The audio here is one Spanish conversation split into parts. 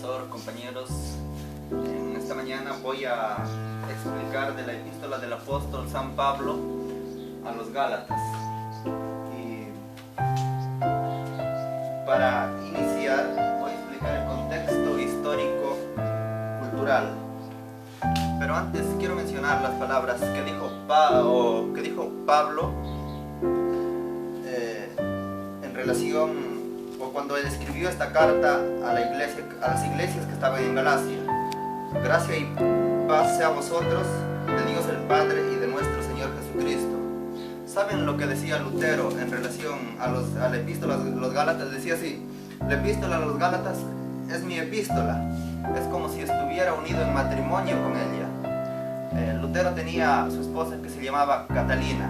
profesor, compañeros. En esta mañana voy a explicar de la epístola del apóstol San Pablo a los Gálatas. Y para iniciar voy a explicar el contexto histórico cultural. Pero antes quiero mencionar las palabras que dijo Pablo en relación cuando él escribió esta carta a las iglesias que estaban en Galacia. Gracia y paz sea a vosotros, de Dios el Padre y de nuestro Señor Jesucristo. ¿Saben lo que decía Lutero en relación a la epístola de los Gálatas? Decía así: la epístola a los Gálatas es mi epístola, es como si estuviera unido en matrimonio con ella. Lutero tenía a su esposa que se llamaba Catalina.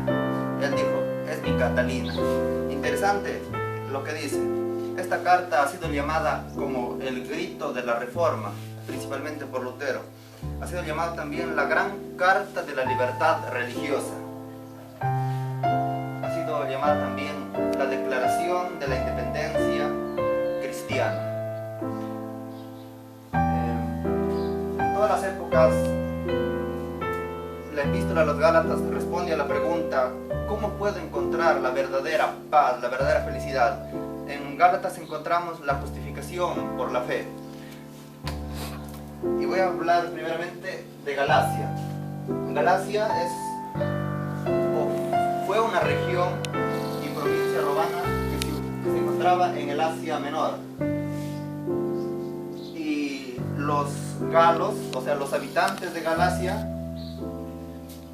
Él dijo: es mi Catalina. Interesante lo que dice. Esta carta ha sido llamada como el grito de la Reforma, principalmente por Lutero. Ha sido llamada también la gran carta de la libertad religiosa. Ha sido llamada también la declaración de la independencia cristiana. En todas las épocas, la epístola a los Gálatas responde a la pregunta: ¿cómo puedo encontrar la verdadera paz, la verdadera felicidad? En Gálatas encontramos la justificación por la fe. Y voy a hablar primeramente de Galacia. Galacia fue una región y provincia romana que se encontraba en el Asia Menor. Y los galos, o sea, los habitantes de Galacia,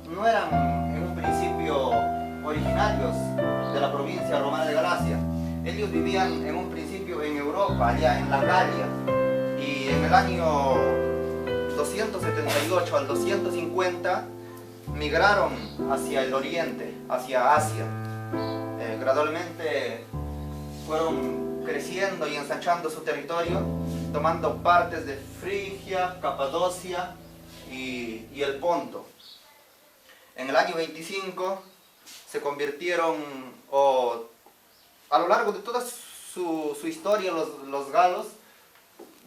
no eran en un principio originarios de la provincia romana de Galacia. Ellos vivían en un principio en Europa, allá en la Galia, y en el año 278 al 250 migraron hacia el oriente, hacia Asia. Gradualmente fueron creciendo y ensanchando su territorio, tomando partes de Frigia, Capadocia y el Ponto. En el año 25 se convirtieron, a lo largo de toda su historia, los galos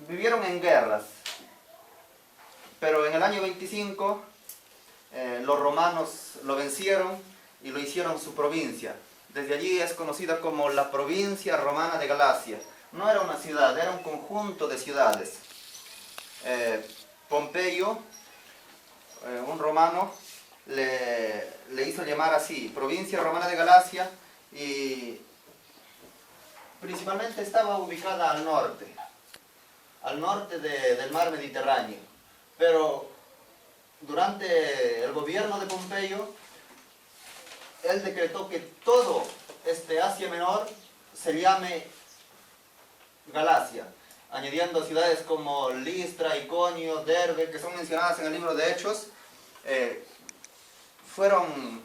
vivieron en guerras. Pero en el año 25 los romanos lo vencieron y lo hicieron su provincia. Desde allí es conocida como la provincia romana de Galacia. No era una ciudad, era un conjunto de ciudades. Pompeyo, un romano, le hizo llamar así, provincia romana de Galacia, y principalmente estaba ubicada al norte del mar Mediterráneo. Pero durante el gobierno de Pompeyo, él decretó que todo este Asia Menor se llame Galacia, añadiendo ciudades como Listra, Iconio, Derbe, que son mencionadas en el libro de Hechos. Fueron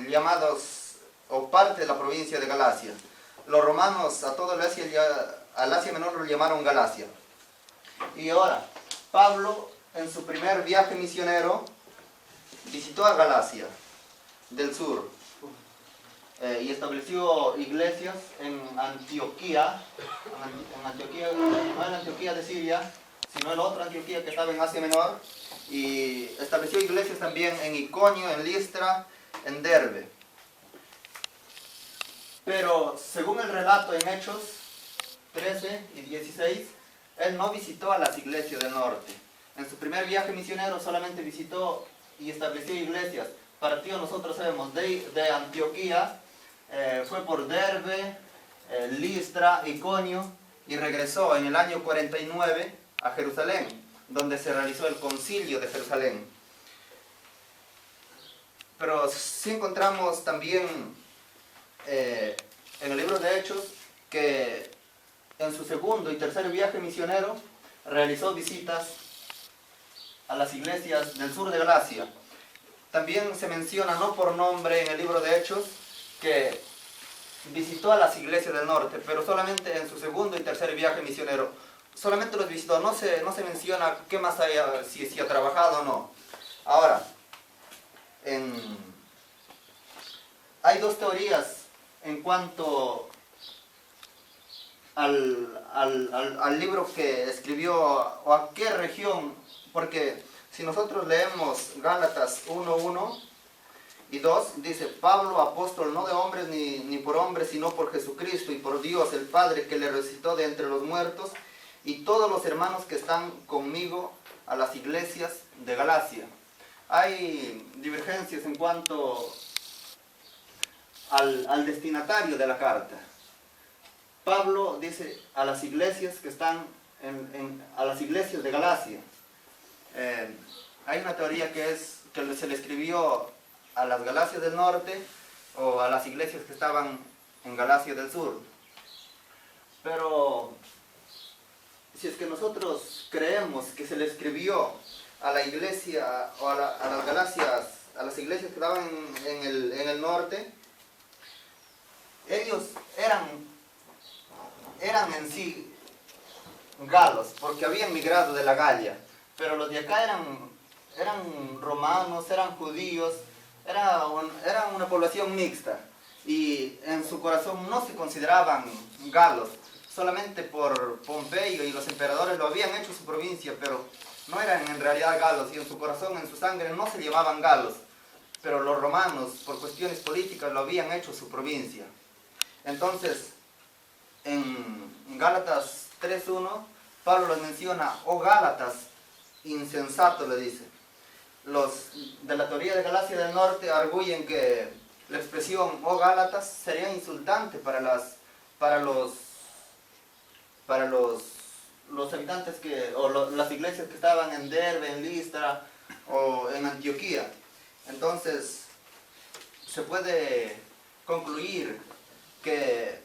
llamados o parte de la provincia de Galacia. Los romanos a todo al Asia Menor lo llamaron Galacia. Y ahora, Pablo en su primer viaje misionero visitó a Galacia del sur y estableció iglesias en Antioquía, no en Antioquía de Siria, sino en la otra Antioquía que estaba en Asia Menor, y estableció iglesias también en Iconio, en Listra, en Derbe. Pero según el relato en Hechos 13 y 16, él no visitó a las iglesias del norte. En su primer viaje misionero solamente visitó y estableció iglesias. Partió, nosotros sabemos, de Antioquía, fue por Derbe, Listra, Iconio, y regresó en el año 49 a Jerusalén, donde se realizó el concilio de Jerusalén. Pero sí encontramos también en el libro de Hechos que en su segundo y tercer viaje misionero realizó visitas a las iglesias del sur de Galacia. También se menciona, no por nombre en el libro de Hechos, que visitó a las iglesias del norte, pero solamente en su segundo y tercer viaje misionero. Solamente los visitó, no se menciona qué más haya, si ha trabajado o no. Ahora, hay dos teorías en cuanto al libro que escribió o a qué región, porque si nosotros leemos Gálatas 1:1 y 2, dice: Pablo, apóstol no de hombres ni por hombres, sino por Jesucristo y por Dios el Padre, que le resucitó de entre los muertos, y todos los hermanos que están conmigo, a las iglesias de Galacia. Hay divergencias en cuanto al destinatario de la carta. Pablo dice a las iglesias que están a las iglesias de Galacia. Hay una teoría que se le escribió a las Galacias del norte o a las iglesias que estaban en Galacia del sur. Pero si es que nosotros creemos que se le escribió a la iglesia o a las Galacias, a las iglesias que estaban en el norte, ellos eran en sí galos, porque habían migrado de la Galia, pero los de acá eran romanos, eran judíos, era una población mixta, y en su corazón no se consideraban galos, solamente por Pompeyo y los emperadores lo habían hecho su provincia, pero no eran en realidad galos, y en su corazón, en su sangre no se llamaban galos, pero los romanos, por cuestiones políticas, lo habían hecho su provincia. Entonces, en Gálatas 3:1, Pablo los menciona: oh Gálatas, insensato, le dice. Los de la teoría de Galacia del Norte arguyen que la expresión oh Gálatas sería insultante para los habitantes las iglesias que estaban en Derbe, en Listra o en Antioquía. Entonces, se puede concluir que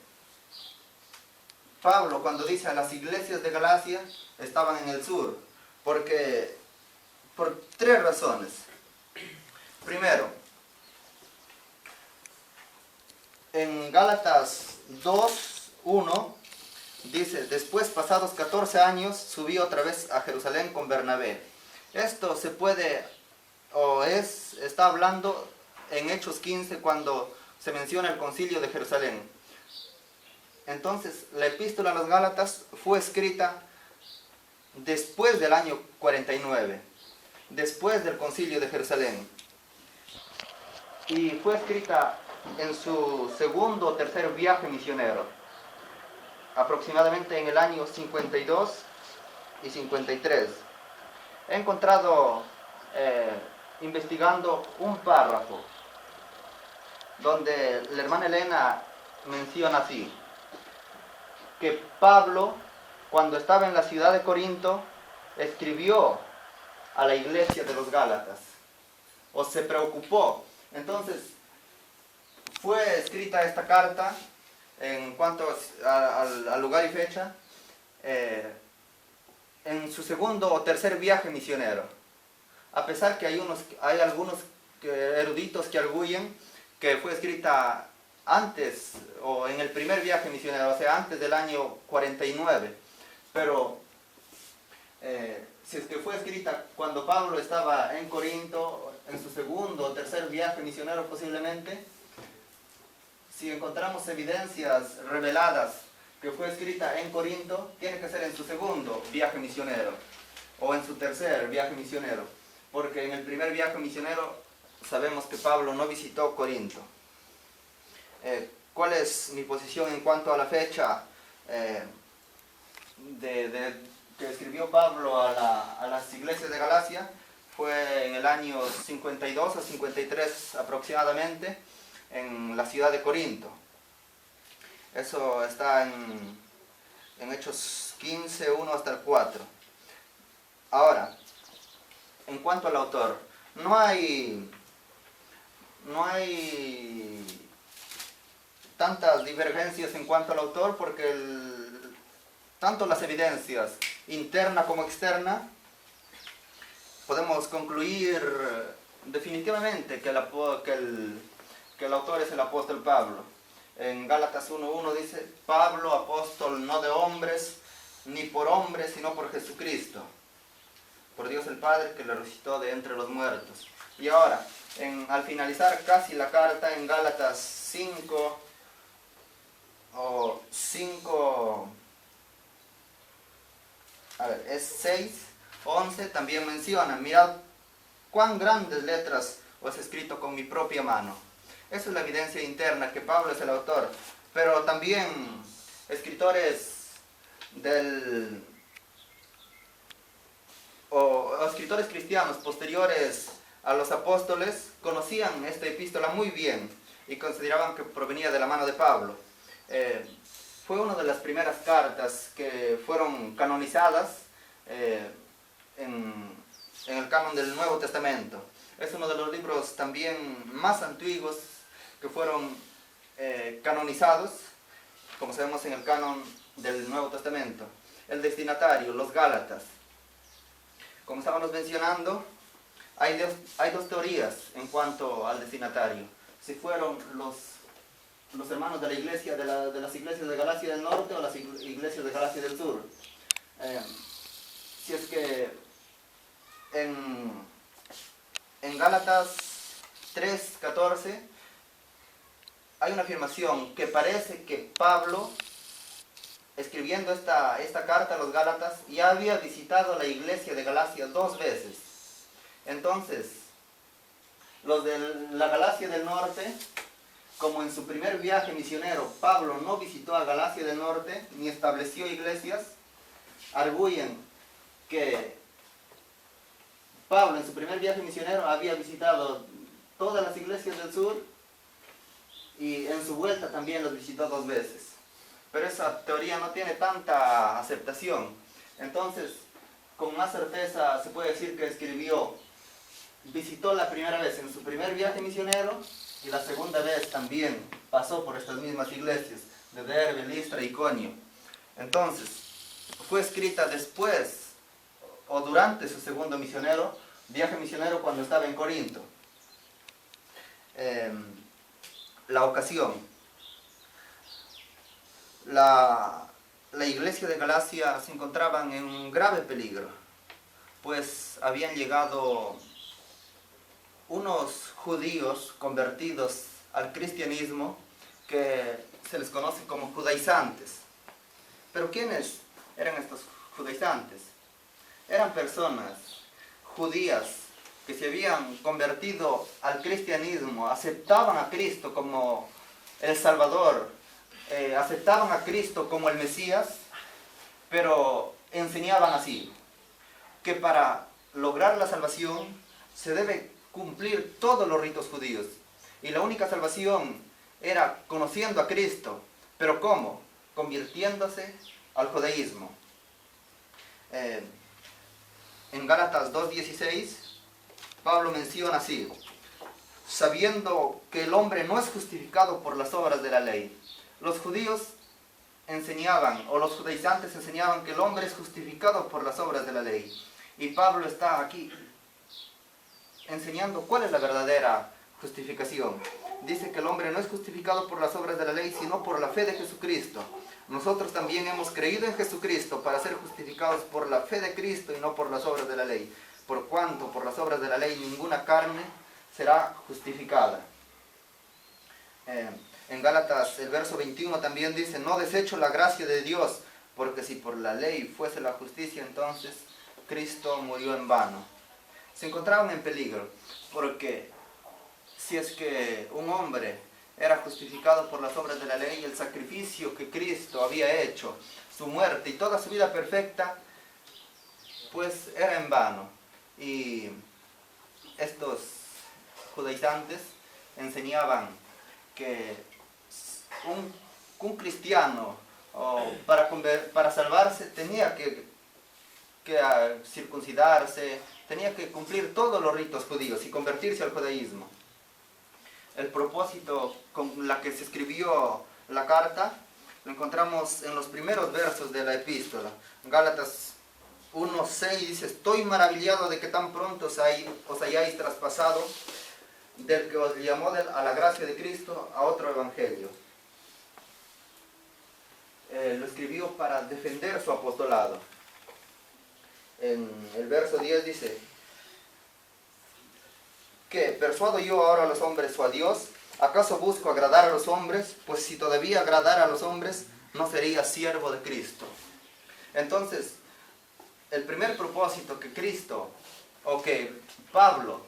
Pablo, cuando dice a las iglesias de Galacia, estaban en el sur, por tres razones. Primero, en Gálatas 2:1 dice: después, pasados 14 años, subí otra vez a Jerusalén con Bernabé. Esto está hablando en Hechos 15, cuando se menciona el concilio de Jerusalén. Entonces, la epístola a los Gálatas fue escrita después del año 49, después del concilio de Jerusalén, y fue escrita en su segundo o tercer viaje misionero, aproximadamente en el año 52 y 53. He encontrado, investigando, un párrafo donde la hermana Elena menciona así, que Pablo, cuando estaba en la ciudad de Corinto, escribió a la iglesia de los Gálatas, o se preocupó. Entonces, fue escrita esta carta, en cuanto al lugar y fecha, en su segundo o tercer viaje misionero. A pesar que hay algunos eruditos que arguyen que fue escrita antes, o en el primer viaje misionero, o sea, antes del año 49. Pero si es que fue escrita cuando Pablo estaba en Corinto, en su segundo o tercer viaje misionero posiblemente, si encontramos evidencias reveladas que fue escrita en Corinto, tiene que ser en su segundo viaje misionero o en su tercer viaje misionero, porque en el primer viaje misionero sabemos que Pablo no visitó Corinto. ¿Cuál es mi posición en cuanto a la fecha que escribió Pablo a las iglesias de Galacia? Fue en el año 52 o 53 aproximadamente, en la ciudad de Corinto. Eso está en Hechos 15, 1 hasta el 4. Ahora, en cuanto al autor, no hay tantas divergencias en cuanto al autor, porque tanto las evidencias interna como externa, podemos concluir definitivamente que el autor es el apóstol Pablo. En Gálatas 1:1 dice: Pablo, apóstol no de hombres, ni por hombres, sino por Jesucristo, por Dios el Padre, que le resucitó de entre los muertos. Y ahora, al finalizar casi la carta, en Gálatas 5, o 5, a ver, es 6, 11, también menciona, mirad cuán grandes letras os he escrito con mi propia mano. Esa es la evidencia interna que Pablo es el autor, pero también escritores o escritores cristianos posteriores a los apóstoles conocían esta epístola muy bien y consideraban que provenía de la mano de Pablo. Fue una de las primeras cartas que fueron canonizadas en el canon del Nuevo Testamento. Es uno de los libros también más antiguos que fueron canonizados, como sabemos, en el canon del Nuevo Testamento. El destinatario, los Gálatas. Como estábamos mencionando, hay dos teorías en cuanto al destinatario. Si fueron los hermanos de la iglesia, de las iglesias de Galacia del Norte o las iglesias de Galacia del Sur. Si es que en Gálatas 3:14 hay una afirmación que parece que Pablo, escribiendo esta carta a los Gálatas, ya había visitado la iglesia de Galacia 2 veces. Entonces, los de la Galacia del Norte, como en su primer viaje misionero Pablo no visitó a Galacia del Norte ni estableció iglesias, arguyen que Pablo en su primer viaje misionero había visitado todas las iglesias del sur y en su vuelta también los visitó 2 veces. Pero esa teoría no tiene tanta aceptación. Entonces, con más certeza se puede decir que visitó la primera vez en su primer viaje misionero y la segunda vez también pasó por estas mismas iglesias de Derbe, Listra y Iconio. Entonces, fue escrita después o durante su segundo viaje misionero cuando estaba en Corinto. La ocasión. La iglesia de Galacia se encontraban en un grave peligro, pues habían llegado unos judíos convertidos al cristianismo que se les conoce como judaizantes. Pero ¿quiénes eran estos judaizantes? Eran personas judías que se habían convertido al cristianismo, aceptaban a Cristo como el Salvador, aceptaban a Cristo como el Mesías, pero enseñaban así, que para lograr la salvación se debe cumplir todos los ritos judíos. Y la única salvación era conociendo a Cristo. ¿Pero cómo? Convirtiéndose al judaísmo. En Gálatas 2:16, Pablo menciona así: sabiendo que el hombre no es justificado por las obras de la ley. Los judíos enseñaban, o los judaizantes enseñaban, que el hombre es justificado por las obras de la ley. Y Pablo está aquí enseñando cuál es la verdadera justificación. Dice que el hombre no es justificado por las obras de la ley, sino por la fe de Jesucristo. Nosotros también hemos creído en Jesucristo para ser justificados por la fe de Cristo y no por las obras de la ley. Por cuanto por las obras de la ley ninguna carne será justificada. En Gálatas el verso 21 también dice: no desecho la gracia de Dios, porque si por la ley fuese la justicia, entonces Cristo murió en vano. Se encontraban en peligro, porque si es que un hombre era justificado por las obras de la ley, el sacrificio que Cristo había hecho, su muerte y toda su vida perfecta, pues era en vano. Y estos judaizantes enseñaban que un cristiano para salvarse tenía que circuncidarse, tenía que cumplir todos los ritos judíos y convertirse al judaísmo. El propósito con la que se escribió la carta lo encontramos en los primeros versos de la epístola. Gálatas 1:6 dice: estoy maravillado de que tan pronto os hayáis traspasado del que os llamó a la gracia de Cristo a otro evangelio. Lo escribió para defender su apostolado. En el verso 10 dice: que persuado yo ahora a los hombres o a Dios, ¿Acaso busco agradar a los hombres? Pues si todavía agradara a los hombres, no sería siervo de Cristo. Entonces, el primer propósito que Cristo, o que Pablo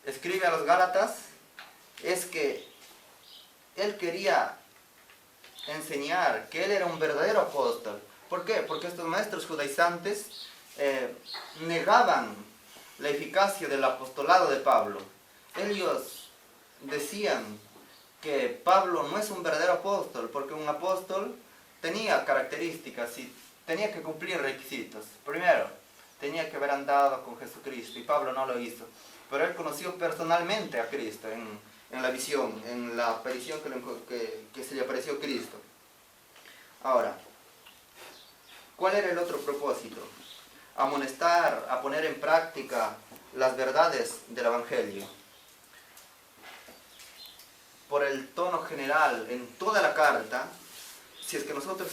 escribe a los Gálatas, es que él quería enseñar que él era un verdadero apóstol. ¿Por qué? Porque estos maestros judaizantes negaban la eficacia del apostolado de Pablo. Ellos decían que Pablo no es un verdadero apóstol, porque un apóstol tenía características y tenía que cumplir requisitos. Primero, tenía que haber andado con Jesucristo, y Pablo no lo hizo. Pero él conoció personalmente a Cristo en la visión, en la aparición que se le apareció Cristo. Ahora, ¿cuál era el otro propósito? Amonestar, a poner en práctica las verdades del Evangelio. Por el tono general, en toda la carta, si es que nosotros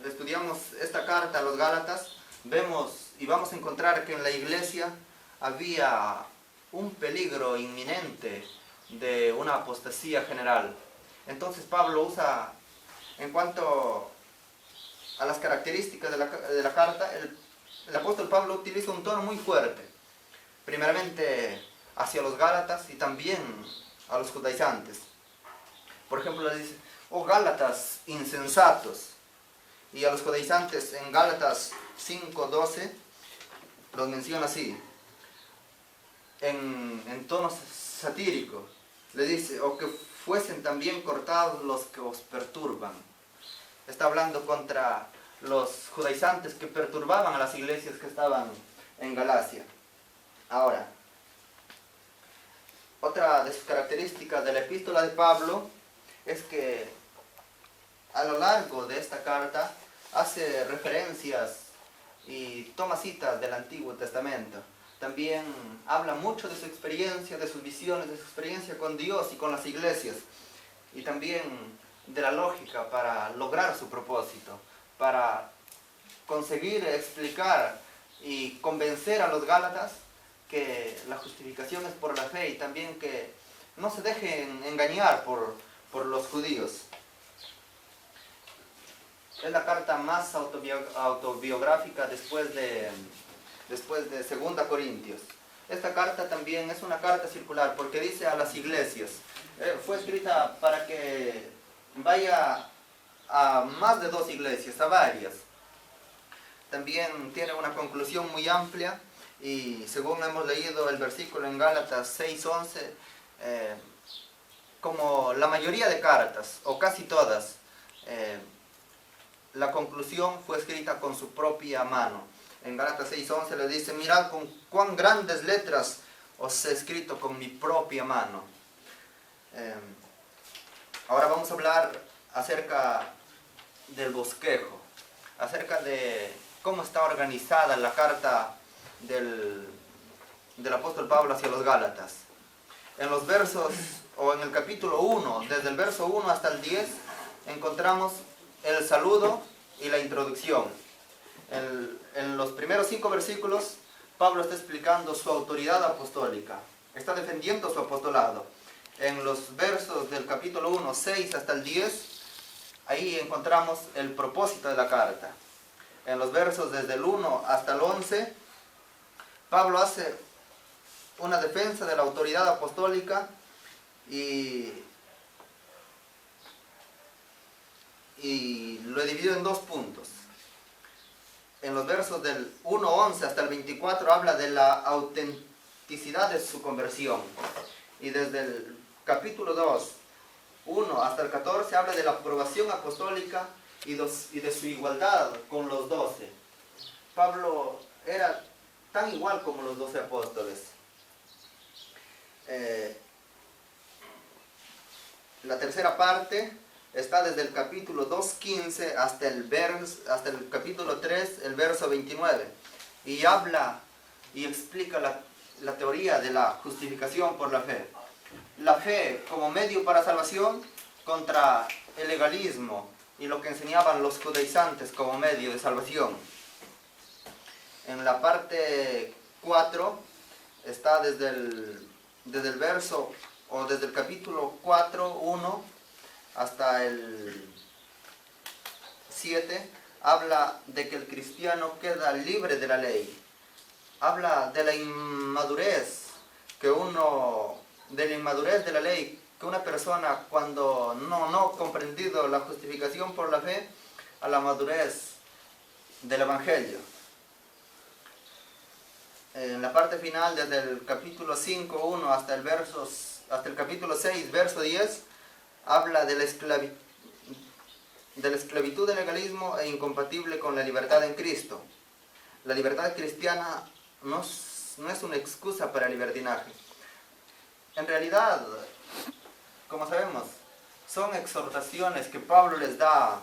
estudiamos esta carta a los Gálatas, vemos y vamos a encontrar que en la iglesia había un peligro inminente de una apostasía general. Entonces Pablo usa, en cuanto a las características de la carta, el apóstol Pablo utiliza un tono muy fuerte, primeramente hacia los Gálatas y también a los judaizantes. Por ejemplo, le dice: oh Gálatas insensatos. Y a los judaizantes en Gálatas 5:12 los menciona así, en tono satírico. Le dice: o que fuesen también cortados los que os perturban. Está hablando contra los judaizantes que perturbaban a las iglesias que estaban en Galacia. Ahora, otra de sus características de la epístola de Pablo es que a lo largo de esta carta hace referencias y toma citas del Antiguo Testamento. También habla mucho de su experiencia, de sus visiones, de su experiencia con Dios y con las iglesias. Y también de la lógica para lograr su propósito, para conseguir explicar y convencer a los Gálatas que la justificación es por la fe, y también que no se dejen engañar por los judíos. Es la carta más autobiográfica después de 2 Corintios. Esta carta también es una carta circular porque dice a las iglesias. Fue escrita para que vaya a más de 2 iglesias, a varias. También tiene una conclusión muy amplia, y según hemos leído el versículo en Gálatas 6:11, como la mayoría de cartas, o casi todas, la conclusión fue escrita con su propia mano. En Gálatas 6:11 le dice: mirad con cuán grandes letras os he escrito con mi propia mano. Ahora vamos a hablar acerca del bosquejo, acerca de cómo está organizada la carta del apóstol Pablo hacia los Gálatas. En los versos, o en el capítulo 1, desde el verso 1 hasta el 10, encontramos el saludo y la introducción. En los primeros 5 versículos, Pablo está explicando su autoridad apostólica, está defendiendo su apostolado. En los versos del capítulo 1, 6 hasta el 10, ahí encontramos el propósito de la carta. En los versos desde el 1 hasta el 11, Pablo hace una defensa de la autoridad apostólica y lo he dividido en 2 puntos. En los versos del 1:11 hasta el 24 habla de la autenticidad de su conversión. Y desde el capítulo 2, 1 hasta el 14, habla de la aprobación apostólica y de su igualdad con los 12. Pablo era tan igual como los 12 apóstoles. La tercera parte está desde el capítulo 2:15 hasta el capítulo 3, el verso 29. Y habla y explica la teoría de la justificación por la fe. La fe como medio para salvación contra el legalismo y lo que enseñaban los judaizantes como medio de salvación. En la parte 4 está desde el verso o desde el capítulo 4, 1 hasta el 7, habla de que el cristiano queda libre de la ley. Habla de la inmadurez de la ley, que una persona cuando no ha comprendido la justificación por la fe, a la madurez del Evangelio. En la parte final, desde el capítulo 5, 1 hasta el capítulo 6, verso 10, habla de la esclavitud del legalismo e incompatible con la libertad en Cristo. La libertad cristiana no es una excusa para el libertinaje. En realidad, como sabemos, son exhortaciones que Pablo les da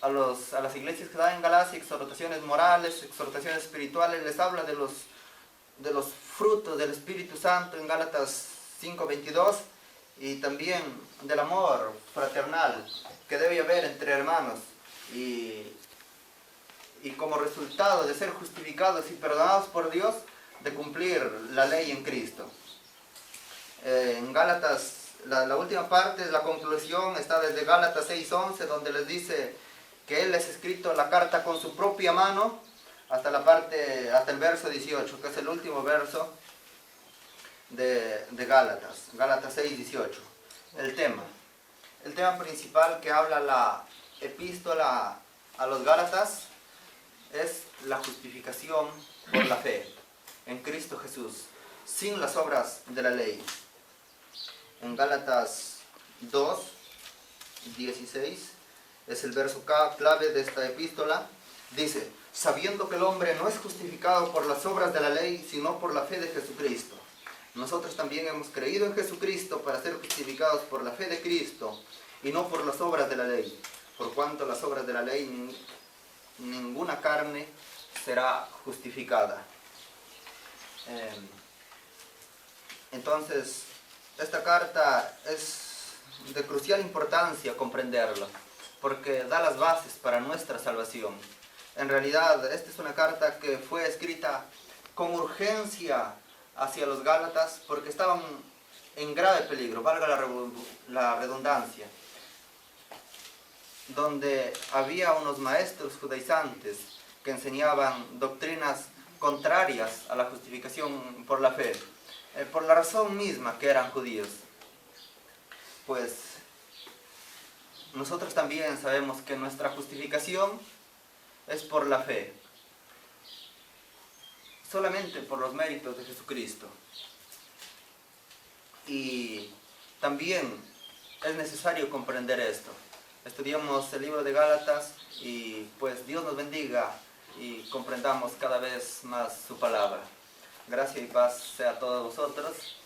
a las iglesias que dan en Galacia, exhortaciones morales, exhortaciones espirituales. Les habla de los frutos del Espíritu Santo en Gálatas 5:22, y también del amor fraternal que debe haber entre hermanos, y como resultado de ser justificados y perdonados por Dios, de cumplir la ley en Cristo. En Gálatas, la última parte, la conclusión, está desde Gálatas 6:11, donde les dice que Él les ha escrito la carta con su propia mano, hasta el verso 18, que es el último verso de Gálatas 6:18. El tema principal que habla la epístola a los Gálatas es la justificación por la fe en Cristo Jesús, sin las obras de la ley. En Gálatas 2:16 es el verso clave de esta epístola. Dice: sabiendo que el hombre no es justificado por las obras de la ley, sino por la fe de Jesucristo. Nosotros también hemos creído en Jesucristo para ser justificados por la fe de Cristo y no por las obras de la ley, por cuanto las obras de la ley ninguna carne será justificada. Entonces, esta carta es de crucial importancia comprenderla, porque da las bases para nuestra salvación. En realidad, esta es una carta que fue escrita con urgencia hacia los Gálatas, porque estaban en grave peligro, valga la redundancia, donde había unos maestros judaizantes que enseñaban doctrinas contrarias a la justificación por la fe, por la razón misma que eran judíos. Pues nosotros también sabemos que nuestra justificación es por la fe, solamente por los méritos de Jesucristo. Y también es necesario comprender esto. Estudiamos el libro de Gálatas y pues Dios nos bendiga y comprendamos cada vez más su palabra. Gracia y paz sea a todos vosotros.